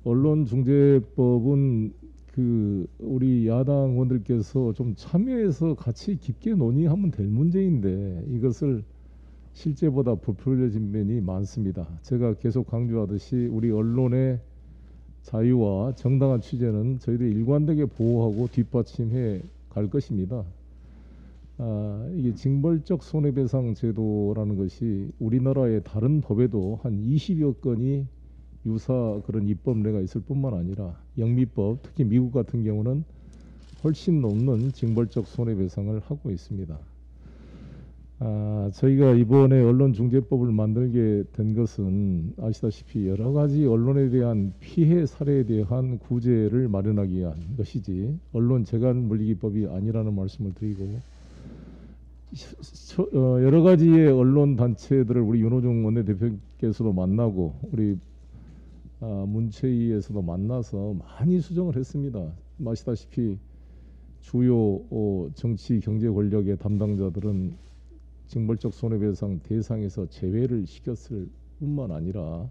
언론중재법은 우리 야당 의원들께서 좀 참여해서 같이 깊게 논의하면 될 문제인데 이것을 실제보다 부풀려진 면이 많습니다. 제가 계속 강조하듯이 우리 언론의 자유와 정당한 취재는 저희들이 일관되게 보호하고 뒷받침해 갈 것입니다. 이게 징벌적 손해배상 제도라는 것이 우리나라의 다른 법에도 한 20여 건이 유사 그런 입법례가 있을 뿐만 아니라 영미법, 특히 미국 같은 경우는 훨씬 넘는 징벌적 손해배상을 하고 있습니다. 저희가 이번에 언론중재법을 만들게 된 것은 아시다시피 여러 가지 언론에 대한 피해 사례에 대한 구제를 마련하기 위한 것이지 언론재간물리기법이 아니라는 말씀을 드리고, 여러 가지의 언론 단체들을 우리 윤호중 원내대표께서도 만나고 우리 문체위에서도 만나서 많이 수정을 했습니다. 아시다시피 주요 정치 경제 권력의 담당자들은 징벌적 손해배상 대상에서 제외를 시켰을 뿐만 아니라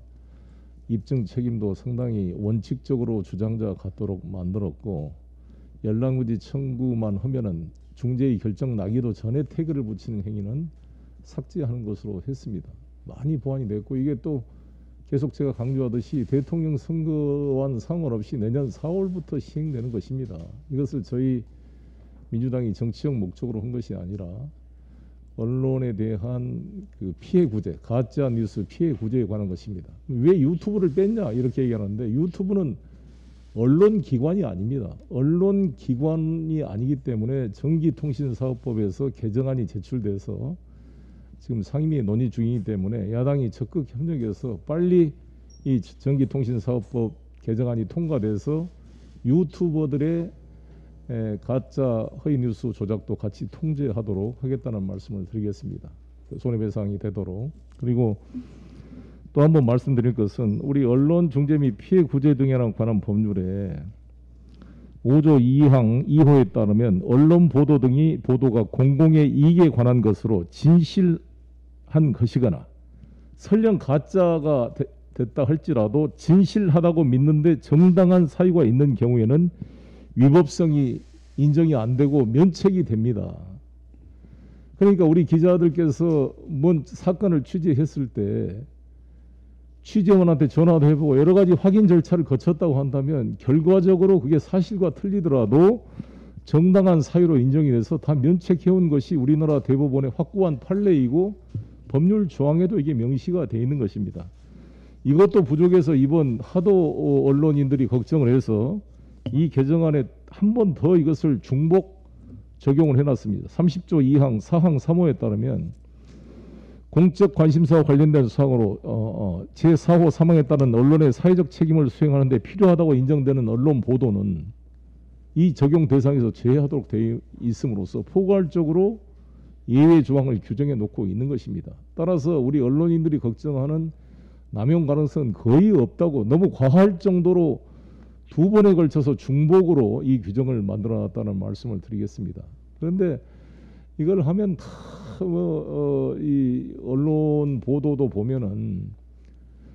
입증 책임도 상당히 원칙적으로 주장자 같도록 만들었고, 연락무지 청구만 하면은 중재의 결정 나기도 전에 태그를 붙이는 행위는 삭제하는 것으로 했습니다. 많이 보완이 됐고, 이게 또 계속 제가 강조하듯이 대통령 선거와는 상관없이 내년 4월부터 시행되는 것입니다. 이것을 저희 민주당이 정치적 목적으로 한 것이 아니라 언론에 대한 피해 구제, 가짜 뉴스 피해 구제에 관한 것입니다. 왜 유튜브를 뺐냐 이렇게 얘기하는데, 유튜브는 언론기관이 아닙니다. 언론기관이 아니기 때문에 전기통신사업법에서 개정안이 제출돼서 지금 상임위 논의 중이기 때문에 야당이 적극 협력해서 빨리 이 전기통신사업법 개정안이 통과돼서 유튜버들의 가짜 허위 뉴스 조작도 같이 통제하도록 하겠다는 말씀을 드리겠습니다. 손해배상이 되도록. 그리고 또 한 번 말씀드릴 것은 우리 언론중재 및 피해 구제 등에 관한 법률에 5조 2항 2호에 따르면 언론 보도 등이 보도가 공공의 이익에 관한 것으로 진실한 것이거나 설령 가짜가 됐다 할지라도 진실하다고 믿는데 정당한 사유가 있는 경우에는 위법성이 인정이 안 되고 면책이 됩니다. 그러니까 우리 기자들께서 뭔 사건을 취재했을 때 취재원한테 전화도 해보고 여러 가지 확인 절차를 거쳤다고 한다면 결과적으로 그게 사실과 틀리더라도 정당한 사유로 인정이 돼서 다 면책해온 것이 우리나라 대법원의 확고한 판례이고 법률 조항에도 이게 명시가 돼 있는 것입니다. 이것도 부족해서 이번 하도 언론인들이 걱정을 해서 이 개정안에 한 번 더 이것을 중복 적용을 해놨습니다. 30조 2항 4항 3호에 따르면 공적 관심사와 관련된 사항으로 제4호 3항에 따른 언론의 사회적 책임을 수행하는 데 필요하다고 인정되는 언론 보도는 이 적용 대상에서 제외하도록 되어 있음으로써 포괄적으로 예외 조항을 규정해 놓고 있는 것입니다. 따라서 우리 언론인들이 걱정하는 남용 가능성은 거의 없다고, 너무 과할 정도로 두 번에 걸쳐서 중복으로 이 규정을 만들어 놨다는 말씀을 드리겠습니다. 그런데 이걸 하면 다 이 언론 보도도 보면은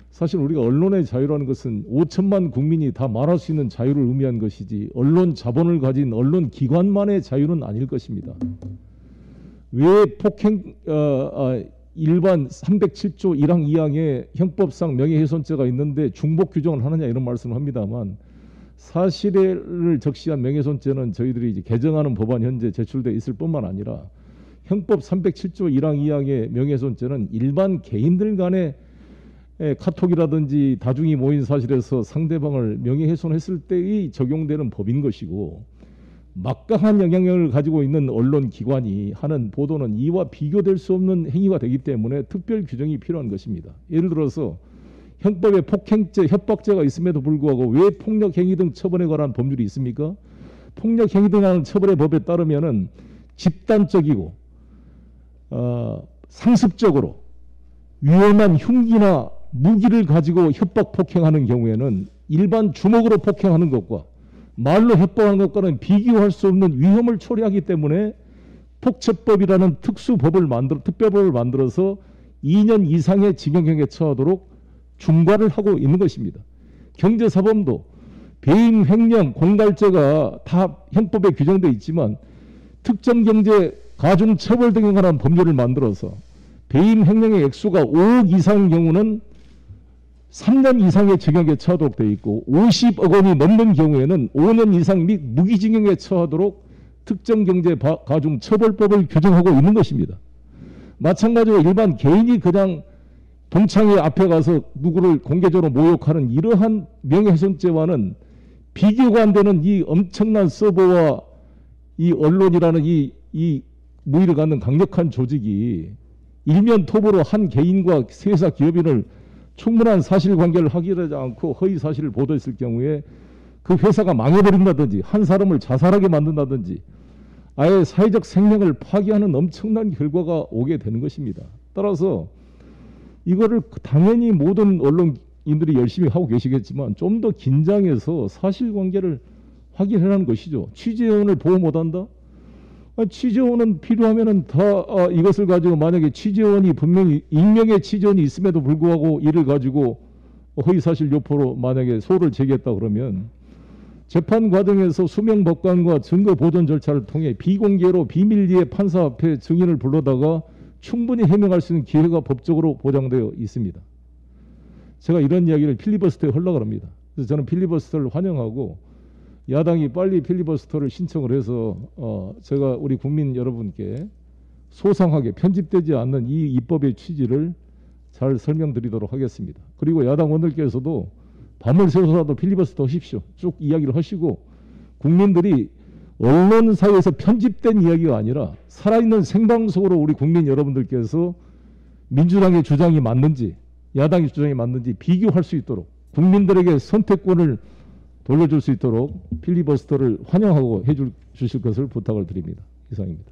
사실 우리가 언론의 자유라는 것은 5천만 국민이 다 말할 수 있는 자유를 의미한 것이지 언론 자본을 가진 언론 기관만의 자유는 아닐 것입니다. 왜 폭행 일반 307조 1항 2항에 형법상 명예훼손죄가 있는데 중복 규정을 하느냐 이런 말씀을 합니다만, 사실을 적시한 명예훼손죄는 저희들이 이제 개정하는 법안 현재 제출돼 있을 뿐만 아니라 형법 307조 1항 2항의 명예훼손죄는 일반 개인들 간의 카톡이라든지 다중이 모인 사실에서 상대방을 명예훼손했을 때의 적용되는 법인 것이고, 막강한 영향력을 가지고 있는 언론기관이 하는 보도는 이와 비교될 수 없는 행위가 되기 때문에 특별 규정이 필요한 것입니다. 예를 들어서 형법에 폭행죄, 협박죄가 있음에도 불구하고 왜 폭력행위 등 처벌에 관한 법률이 있습니까? 폭력행위 등하는 처벌의 법에 따르면은 집단적이고 상습적으로 위험한 흉기나 무기를 가지고 협박 폭행하는 경우에는 일반 주먹으로 폭행하는 것과 말로 협박하는 것과는 비교할 수 없는 위험을 초래하기 때문에 폭처법이라는 특별법을 만들어서 2년 이상의 징역형에 처하도록 중과를 하고 있는 것입니다. 경제사범도, 배임, 횡령, 공갈죄가 다 형법에 규정되어 있지만 특정 경제 가중처벌 등에 관한 법률을 만들어서 배임, 횡령의 액수가 5억 이상인 경우는 3년 이상의 징역에 처하도록 되어 있고 50억 원이 넘는 경우에는 5년 이상 및 무기징역에 처하도록 특정 경제 가중처벌법을 규정하고 있는 것입니다. 마찬가지로 일반 개인이 그냥 동창회 앞에 가서 누구를 공개적으로 모욕하는 이러한 명예훼손죄와는 비교가 안 되는 이 엄청난 서버와 이 언론이라는 이 무의를 갖는 강력한 조직이 일면 톱으로 한 개인과 회사 기업인을 충분한 사실관계를 확인하지 않고 허위 사실을 보도했을 경우에 그 회사가 망해버린다든지 한 사람을 자살하게 만든다든지 아예 사회적 생명을 파괴하는 엄청난 결과가 오게 되는 것입니다. 따라서 이거를 당연히 모든 언론인들이 열심히 하고 계시겠지만 좀 더 긴장해서 사실관계를 확인하라는 것이죠. 취재원을 보호 못한다? 취재원은 필요하면은 다 이것을 가지고 만약에 취재원이 분명히 익명의 취재원이 있음에도 불구하고 이를 가지고 허위사실 유포로 만약에 소를 제기했다 그러면 재판 과정에서 수명 법관과 증거 보존 절차를 통해 비공개로 비밀리에 판사 앞에 증인을 불러다가 충분히 해명할 수 있는 기회가 법적으로 보장되어 있습니다. 제가 이런 이야기를 필리버스터에 하려고 합니다. 그래서 저는 필리버스터를 환영하고 야당이 빨리 필리버스터를 신청을 해서 제가 우리 국민 여러분께 소상하게 편집되지 않는 이 입법의 취지를 잘 설명드리도록 하겠습니다. 그리고 야당 원들께서도 밤을 새워서라도 필리버스터 하십시오. 쭉 이야기를 하시고 국민들이 언론사에서 편집된 이야기가 아니라 살아있는 생방송으로 우리 국민 여러분들께서 민주당의 주장이 맞는지 야당의 주장이 맞는지 비교할 수 있도록 국민들에게 선택권을 돌려줄 수 있도록 필리버스터를 환영하고 해주실 것을 부탁을 드립니다. 이상입니다.